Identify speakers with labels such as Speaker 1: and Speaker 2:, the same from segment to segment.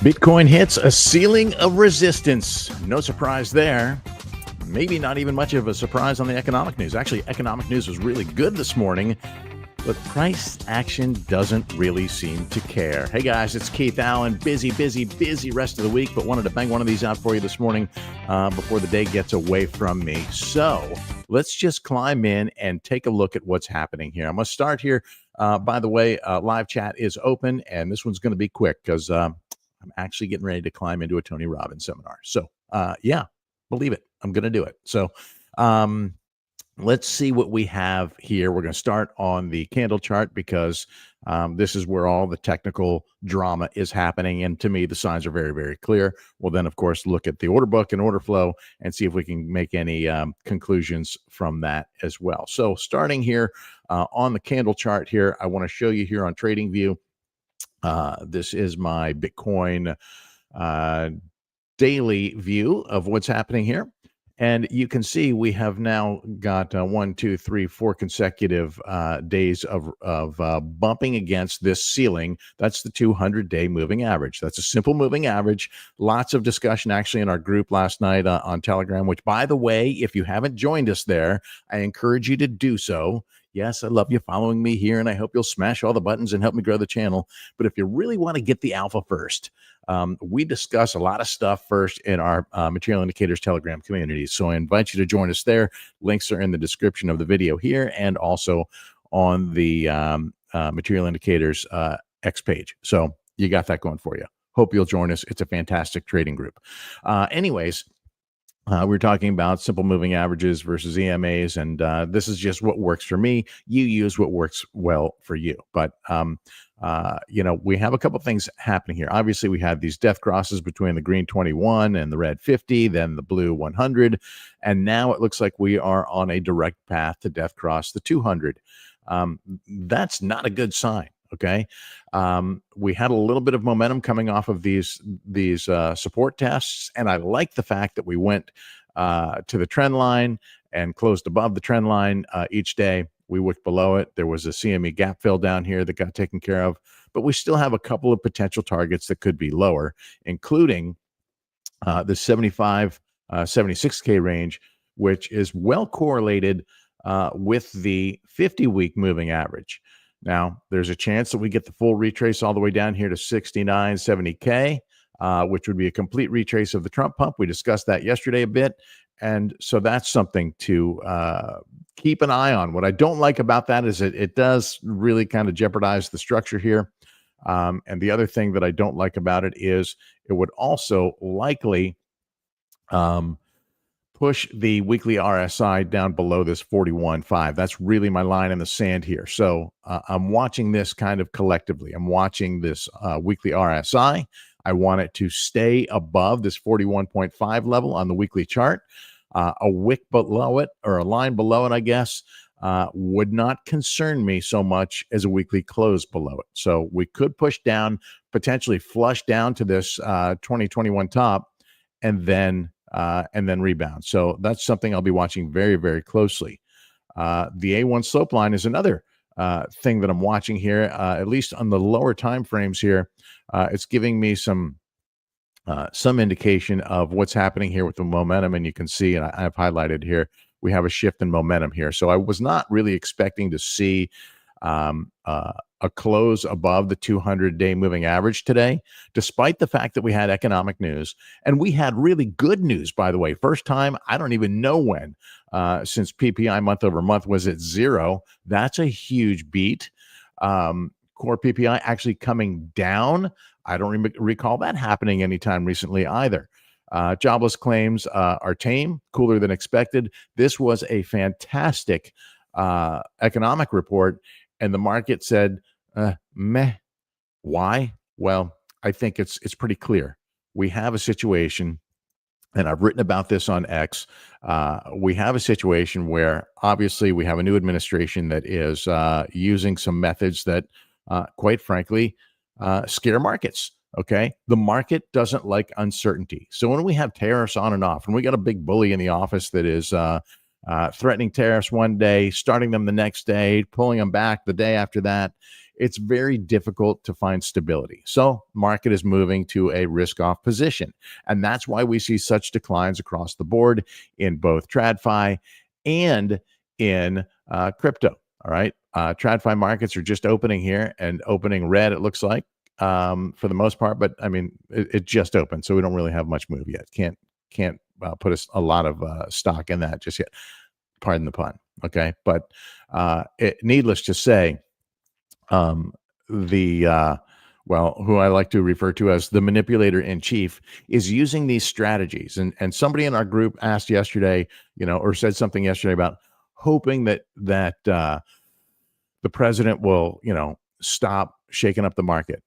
Speaker 1: Bitcoin hits a ceiling of resistance. No surprise there. Maybe not even much of a surprise on the economic news. Actually, economic news was really good this morning, but price action doesn't really seem to care. Hey guys, it's Keith Allen. Busy rest of the week, but wanted to bang one of these out for you this morning before the day gets away from me. So let's just climb in and take a look at what's happening here. I'm going to start here. By the way, live chat is open, and this one's going to be quick because I'm actually getting ready to climb into a Tony Robbins seminar. So yeah, believe it. I'm going to do it. So let's see what we have here. We're going to start on the candle chart because this is where all the technical drama is happening. And to me, the signs are very, very clear. We'll then, of course, look at the order book and order flow and see if we can make any conclusions from that as well. So starting here on the candle chart here, I want to show you here on TradingView. This is my Bitcoin daily view of what's happening here. And you can see we have now got 1, 2, 3, 4 consecutive days of bumping against this ceiling. That's the 200-day moving average. That's a simple moving average. Lots of discussion actually in our group last night on Telegram, which, by the way, if you haven't joined us there, I encourage you to do so. Yes, I love you following me here, and I hope you'll smash all the buttons and help me grow the channel. But if you really want to get the alpha first, we discuss a lot of stuff first in our Material Indicators Telegram community. So I invite you to join us there. Links are in the description of the video here and also on the Material Indicators X page. So you got that going for you. Hope you'll join us. It's a fantastic trading group. Anyways, we're talking about simple moving averages versus EMAs, and this is just what works for me. You use what works well for you. But, we have a couple things happening here. Obviously, we had these death crosses between the green 21 and the red 50, then the blue 100, and now it looks like we are on a direct path to death cross the 200. That's not a good sign. Okay. We had a little bit of momentum coming off of these support tests. And I like the fact that we went to the trend line and closed above the trend line each day. We wicked below it. There was a CME gap fill down here that got taken care of, but we still have a couple of potential targets that could be lower, including the 75, 76K range, which is well correlated with the 50-week moving average. Now, there's a chance that we get the full retrace all the way down here to 69, 70K, which would be a complete retrace of the Trump pump. We discussed that yesterday a bit. And so that's something to keep an eye on. What I don't like about that is it does really kind of jeopardize the structure here. And the other thing that I don't like about it is it would also likely push the weekly RSI down below this 41.5. That's really my line in the sand here. So I'm watching this kind of collectively. I'm watching this weekly RSI. I want it to stay above this 41.5 level on the weekly chart. A wick below it, or a line below it, I guess, would not concern me so much as a weekly close below it. So we could push down, potentially flush down to this 2021 top, and then rebound. So that's something I'll be watching very, very closely. The A1 slope line is another thing that I'm watching here, at least on the lower time frames here. It's giving me some indication of what's happening here with the momentum. And you can see, and I've highlighted here, we have a shift in momentum here. So I was not really expecting to see a close above the 200-day moving average today, despite the fact that we had economic news. And we had really good news, by the way. First time, I don't even know when, since PPI month over month was at 0. That's a huge beat. Core PPI actually coming down. I don't recall that happening anytime recently either. Jobless claims are tame, cooler than expected. This was a fantastic economic report, and the market said, meh. Why? Well, I think it's pretty clear. We have a situation, and I've written about this on X. We have a situation where obviously we have a new administration that is using some methods that, quite frankly, scare markets. Okay. The market doesn't like uncertainty. So when we have tariffs on and off, and we got a big bully in the office that is threatening tariffs one day, starting them the next day, pulling them back the day after that, it's very difficult to find stability. So market is moving to a risk-off position. And that's why we see such declines across the board in both TradFi and in crypto. All right. TradFi markets are just opening here and opening red, it looks like, for the most part. But I mean, it just opened, so we don't really have much move yet. Can't put a lot of stock in that just yet. Pardon the pun. Okay. But needless to say, who I like to refer to as the manipulator in chief, is using these strategies. And somebody in our group asked yesterday, or said something yesterday about hoping that the president will, stop shaking up the market.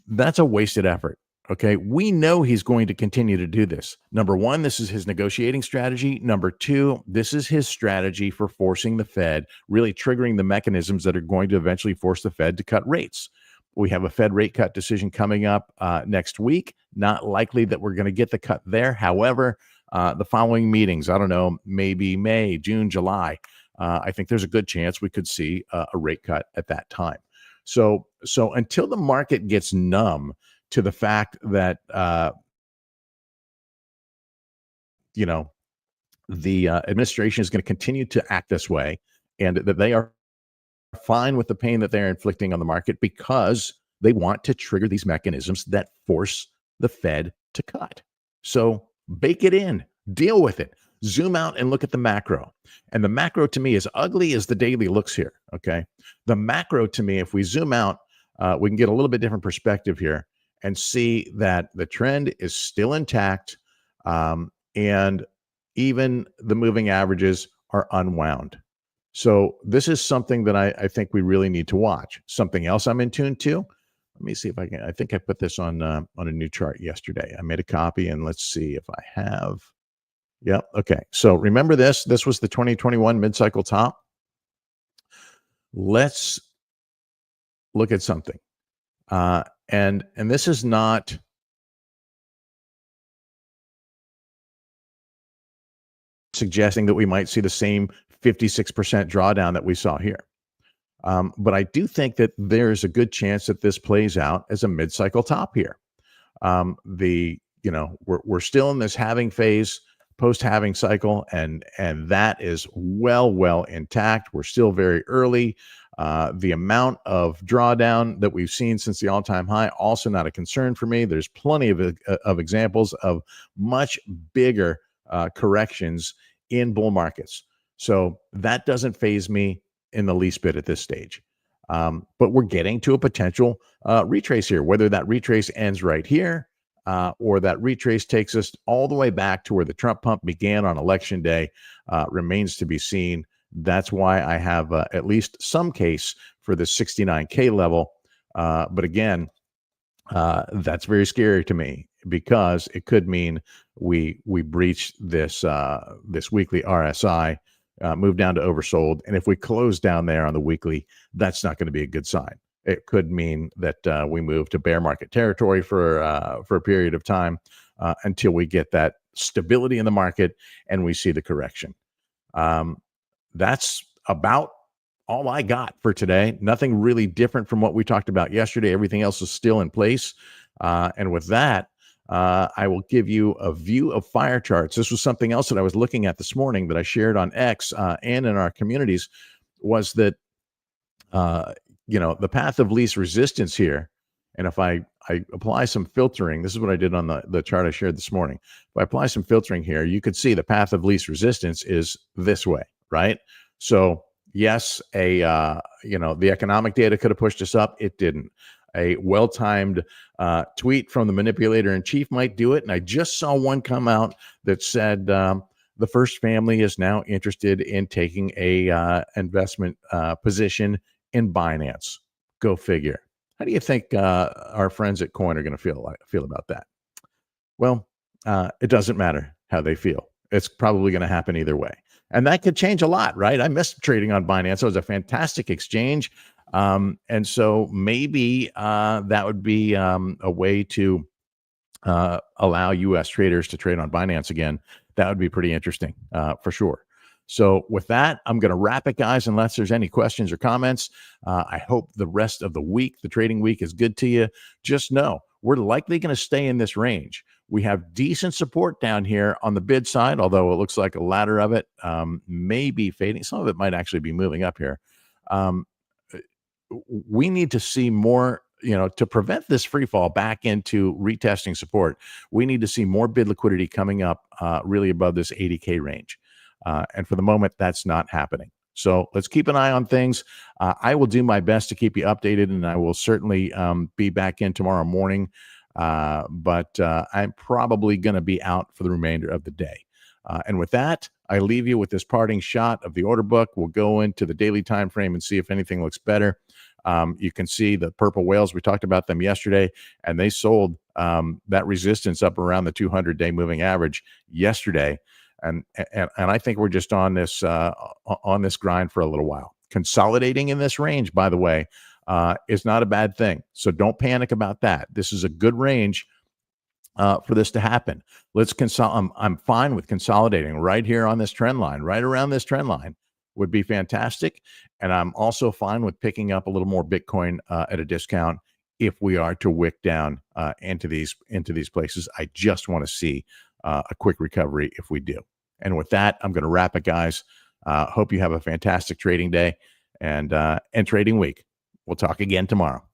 Speaker 1: That's a wasted effort. Okay. We know he's going to continue to do this. Number one, this is his negotiating strategy. Number two, this is his strategy for forcing the Fed, really triggering the mechanisms that are going to eventually force the Fed to cut rates. We have a Fed rate cut decision coming up next week. Not likely that we're going to get the cut there. However, the following meetings, I don't know, maybe May, June, July, I think there's a good chance we could see a rate cut at that time. So until the market gets numb to the fact that the administration is going to continue to act this way, and that they are fine with the pain that they're inflicting on the market because they want to trigger these mechanisms that force the Fed to cut. So bake it in, deal with it, zoom out and look at the macro. And the macro to me, as ugly as the daily looks here, okay? The macro to me, if we zoom out, we can get a little bit different perspective here and see that the trend is still intact, and even the moving averages are unwound. So this is something that I think we really need to watch. Something else I'm in tune to. Let me see if I can. I think I put this on a new chart yesterday. I made a copy, and let's see if I have. Yep. Okay. So remember this. This was the 2021 mid-cycle top. Let's look at something. And this is not suggesting that we might see the same 56% drawdown that we saw here. But I do think that there's a good chance that this plays out as a mid-cycle top here. We're still in this halving phase, post-halving cycle, and that is well intact. We're still very early. The amount of drawdown that we've seen since the all-time high, also not a concern for me. There's plenty of examples of much bigger corrections in bull markets. So that doesn't faze me in the least bit at this stage. But we're getting to a potential retrace here, whether that retrace ends right here or that retrace takes us all the way back to where the Trump pump began on election day remains to be seen. That's why I have at least some case for the 69K level. But again, that's very scary to me because it could mean we breach this weekly RSI, move down to oversold. And if we close down there on the weekly, that's not going to be a good sign. It could mean that we move to bear market territory for a period of time until we get that stability in the market and we see the correction. That's about all I got for today. Nothing really different from what we talked about yesterday. Everything else is still in place. And with that, I will give you a view of fire charts. This was something else that I was looking at this morning that I shared on X and in our communities, was that, the path of least resistance here. And if I apply some filtering, this is what I did on the chart I shared this morning. If I apply some filtering here, you could see the path of least resistance is this way, right? So yes, the economic data could have pushed us up. It didn't. A well-timed tweet from the manipulator in chief might do it. And I just saw one come out that said the first family is now interested in taking a investment position in Binance. Go figure. How do you think our friends at Coin are going to feel about that? Well, it doesn't matter how they feel. It's probably going to happen either way. And that could change a lot, right? I missed trading on Binance. It was a fantastic exchange. And so maybe that would be a way to allow U.S. traders to trade on Binance again. That would be pretty interesting for sure. So with that, I'm going to wrap it, guys, unless there's any questions or comments. I hope the rest of the week, the trading week, is good to you. Just know we're likely going to stay in this range. We have decent support down here on the bid side, although it looks like a ladder of it may be fading. Some of it might actually be moving up here. We need to see more, to prevent this free fall back into retesting support. We need to see more bid liquidity coming up really above this 80K range. And for the moment, that's not happening. So let's keep an eye on things. I will do my best to keep you updated, and I will certainly be back in tomorrow morning. But I'm probably going to be out for the remainder of the day. And with that, I leave you with this parting shot of the order book. We'll go into the daily time frame and see if anything looks better. You can see the purple whales. We talked about them yesterday, and they sold that resistance up around the 200-day moving average yesterday. And I think we're just on this grind for a little while. Consolidating in this range, by the way, is not a bad thing. So don't panic about that. This is a good range for this to happen. I'm fine with consolidating right here on this trend line, right around this trend line would be fantastic. And I'm also fine with picking up a little more Bitcoin at a discount if we are to wick down into these places. I just want to see a quick recovery if we do. And with that, I'm going to wrap it, guys. Hope you have a fantastic trading day and trading week. We'll talk again tomorrow.